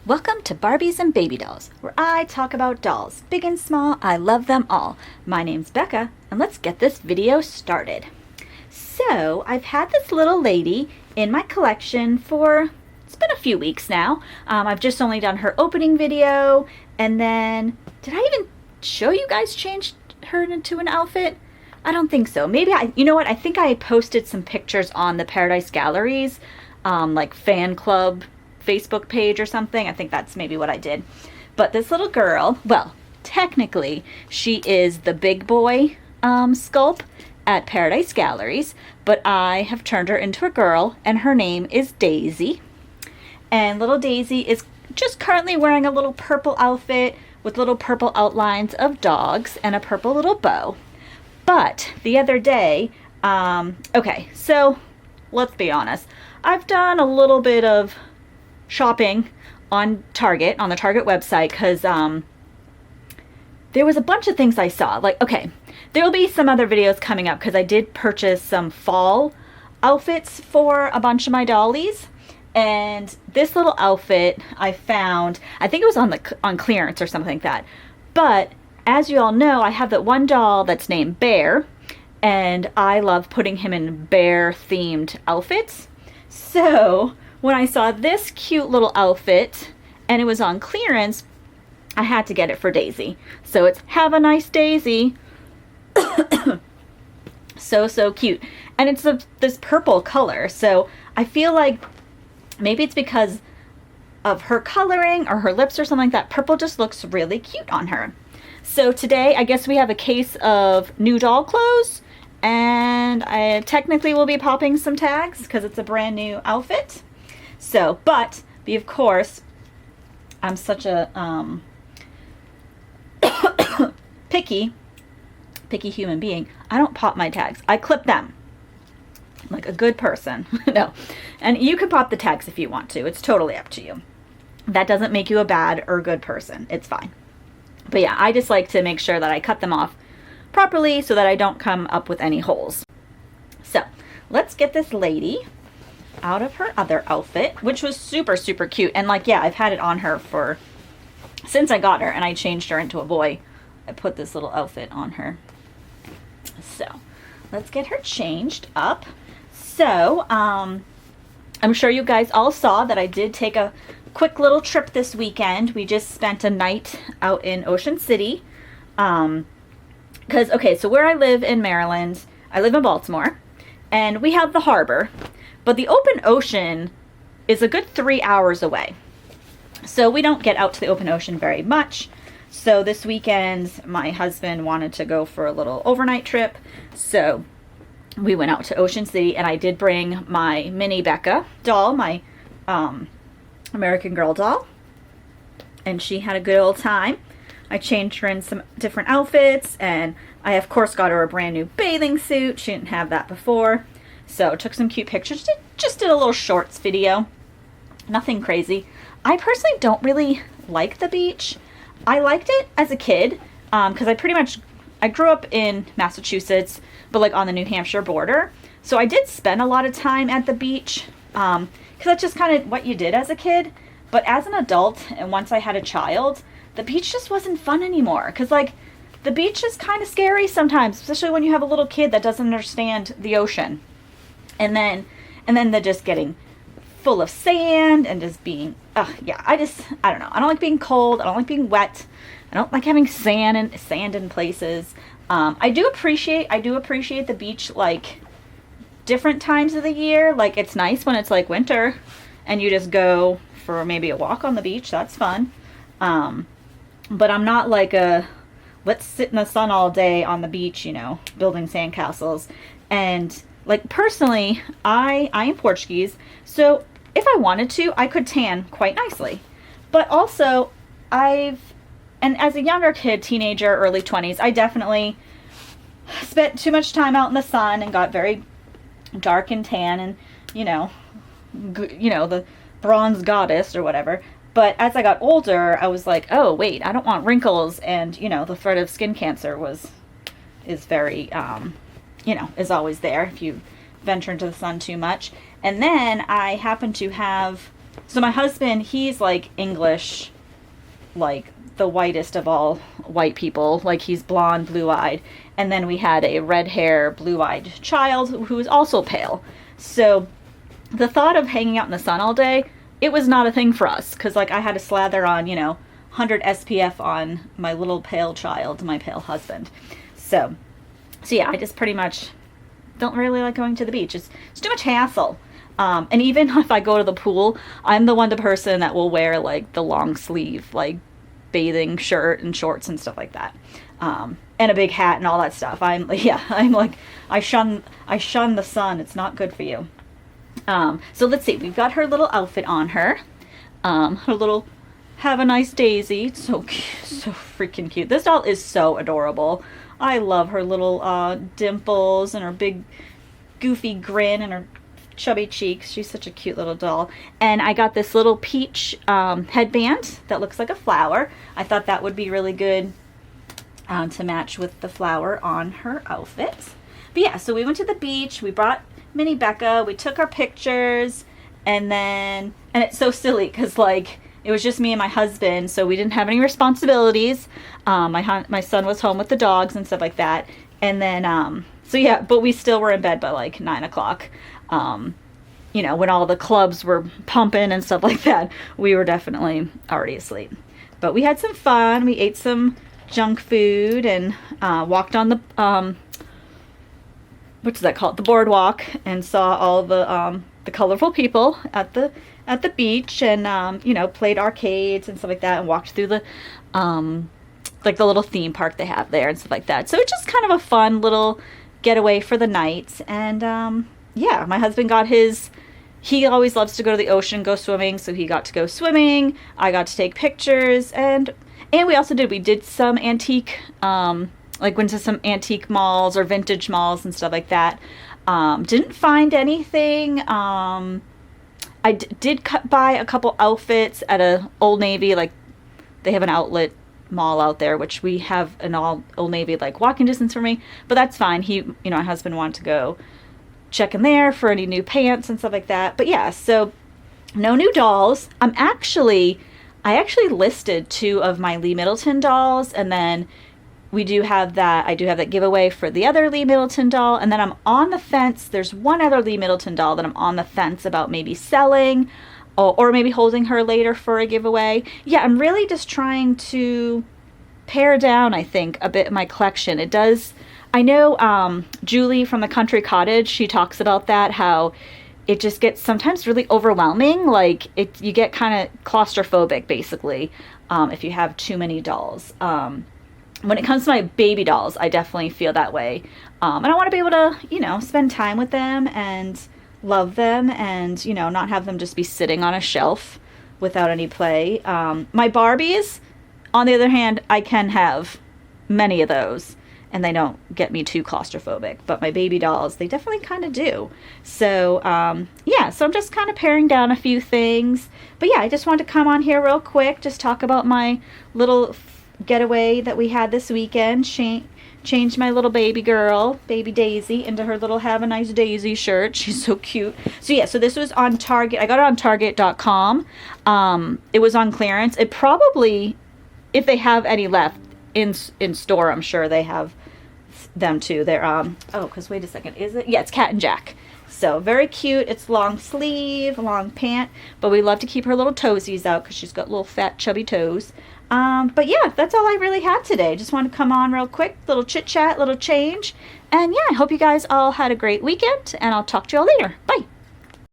Welcome to Barbies and Baby Dolls, where I talk about dolls. Big and small, I love them all. My name's Becca, and let's get this video started. So, I've had this little lady in my collection for, it's been a few weeks now. I've just only done her opening video, and then, did I even show you guys changed her into an outfit? I don't think so. Maybe you know what, I think I posted some pictures on the Paradise Galleries, like fan club Facebook page or something. I think that's maybe what I did. But this little girl, well, technically she is the big boy sculpt at Paradise Galleries, but I have turned her into a girl, and her name is Daisy. And little Daisy is just currently wearing a little purple outfit with little purple outlines of dogs and a purple little bow. But the other day, okay, so let's be honest. I've done a little bit of shopping on Target, on the Target website, because there was a bunch of things I saw. Like, okay, there will be some other videos coming up because I did purchase some fall outfits for a bunch of my dollies. And this little outfit I found, I think it was on clearance or something like that. But as you all know, I have that one doll that's named Bear, and I love putting him in bear themed outfits. So when I saw this cute little outfit and it was on clearance, I had to get it for Daisy. So it's Have a Nice Daisy. So cute. And it's this purple color. So I feel like maybe it's because of her coloring or her lips or something like that. Purple just looks really cute on her. So today, I guess we have a case of new doll clothes. And I technically will be popping some tags because it's a brand new outfit. So, but of course, I'm such a picky human being. I don't pop my tags. I clip them like a good person. No. And you can pop the tags if you want to. It's totally up to you. That doesn't make you a bad or good person. It's fine. But yeah, I just like to make sure that I cut them off properly so that I don't come up with any holes. So, let's get this lady out of her other outfit, which was super cute. And like, yeah, I've had it on her since I got her, and I changed her into a boy. I put this little outfit on her. So let's get her changed up. So I'm sure you guys all saw that I did take a quick little trip this weekend. We just spent a night out in Ocean City. Okay, so where I live in Maryland, I live in Baltimore, and we have the harbor. But the open ocean is a good 3 hours away. So we don't get out to the open ocean very much. So this weekend, my husband wanted to go for a little overnight trip. So we went out to Ocean City, and I did bring my mini Becca doll, my American Girl doll. And she had a good old time. I changed her in some different outfits, and I, of course, got her a brand new bathing suit. She didn't have that before. So took some cute pictures, just did a little shorts video. Nothing crazy. I personally don't really like the beach. I liked it as a kid because I grew up in Massachusetts, but like on the New Hampshire border. So I did spend a lot of time at the beach because that's just kind of what you did as a kid. But as an adult, and once I had a child, the beach just wasn't fun anymore because like the beach is kind of scary sometimes, especially when you have a little kid that doesn't understand the ocean. And then they're just getting full of sand and just being, yeah, I don't know. I don't like being cold. I don't like being wet. I don't like having sand in places. I do appreciate the beach, like, different times of the year. Like, it's nice when it's, like, winter and you just go for maybe a walk on the beach. That's fun. But I'm not like let's sit in the sun all day on the beach, building sandcastles. And like, personally, I am Portuguese, so if I wanted to, I could tan quite nicely. But also, and as a younger kid, teenager, early 20s, I definitely spent too much time out in the sun and got very dark and tan and, the bronze goddess or whatever. But as I got older, I was like, oh, wait, I don't want wrinkles. And, the threat of skin cancer is very, is always there if you venture into the sun too much. And then I happen to have So my husband, he's like English, like the whitest of all white people. Like he's blonde, blue-eyed. And then we had a red hair, blue-eyed child who was also pale. So the thought of hanging out in the sun all day, it was not a thing for us. Because like I had to slather on, 100 SPF on my little pale child, my pale husband. So yeah, I just pretty much don't really like going to the beach. It's too much hassle. And even if I go to the pool, I'm the person that will wear like the long sleeve, like bathing shirt and shorts and stuff like that. And a big hat and all that stuff. I'm like, I shun the sun. It's not good for you. So let's see. We've got her little outfit on her. Her little have a nice daisy. It's so cute, so freaking cute. This doll is so adorable. I love her little dimples and her big goofy grin and her chubby cheeks. She's such a cute little doll. And I got this little peach headband that looks like a flower. I thought that would be really good to match with the flower on her outfit. But yeah, so we went to the beach. We brought Mini Becca. We took our pictures. And it's so silly because like it was just me and my husband, so we didn't have any responsibilities. My son was home with the dogs and stuff like that. And then, so yeah, but we still were in bed by like 9 o'clock. When all the clubs were pumping and stuff like that, we were definitely already asleep. But we had some fun. We ate some junk food and walked on the, what's that called? The boardwalk, and saw all the colorful people at the beach, and played arcades and stuff like that, and walked through the like the little theme park they have there and stuff like that. So it's just kind of a fun little getaway for the night. And yeah, my husband got he always loves to go to the ocean, go swimming, so he got to go swimming. I got to take pictures, and we did some antique, like went to some antique malls or vintage malls and stuff like that. Didn't find anything. I did buy a couple outfits at a Old Navy, like they have an outlet mall out there, which we have an Old Navy like walking distance from me, but that's fine. My husband wanted to go check in there for any new pants and stuff like that. But yeah, so no new dolls. I actually listed 2 of my Lee Middleton dolls, and then I do have that giveaway for the other Lee Middleton doll, and then I'm on the fence. There's one other Lee Middleton doll that I'm on the fence about maybe selling or maybe holding her later for a giveaway. Yeah, I'm really just trying to pare down, I think, a bit my collection. I know Julie from the Country Cottage, she talks about that, how it just gets sometimes really overwhelming. Like you get kind of claustrophobic, basically, if you have too many dolls. When it comes to my baby dolls, I definitely feel that way. And I want to be able to, spend time with them and love them and, not have them just be sitting on a shelf without any play. My Barbies, on the other hand, I can have many of those, and they don't get me too claustrophobic. But my baby dolls, they definitely kind of do. So, yeah, so I'm just kind of paring down a few things. But yeah, I just wanted to come on here real quick, just talk about my little getaway that we had this weekend. Changed my little baby girl, baby Daisy, into her little Have a Nice Daisy shirt. She's so cute. So yeah, so this was on Target. I got it on Target.com. It was on clearance. It probably, if they have any left in store, I'm sure they have them too. They're because wait a second, is it? Yeah, it's Cat and Jack. So very cute. It's long sleeve, long pant, but we love to keep her little toesies out because she's got little fat chubby toes. But yeah, that's all I really had today. Just wanted to come on real quick, little chit chat, little change. And yeah, I hope you guys all had a great weekend, and I'll talk to you all later. Bye.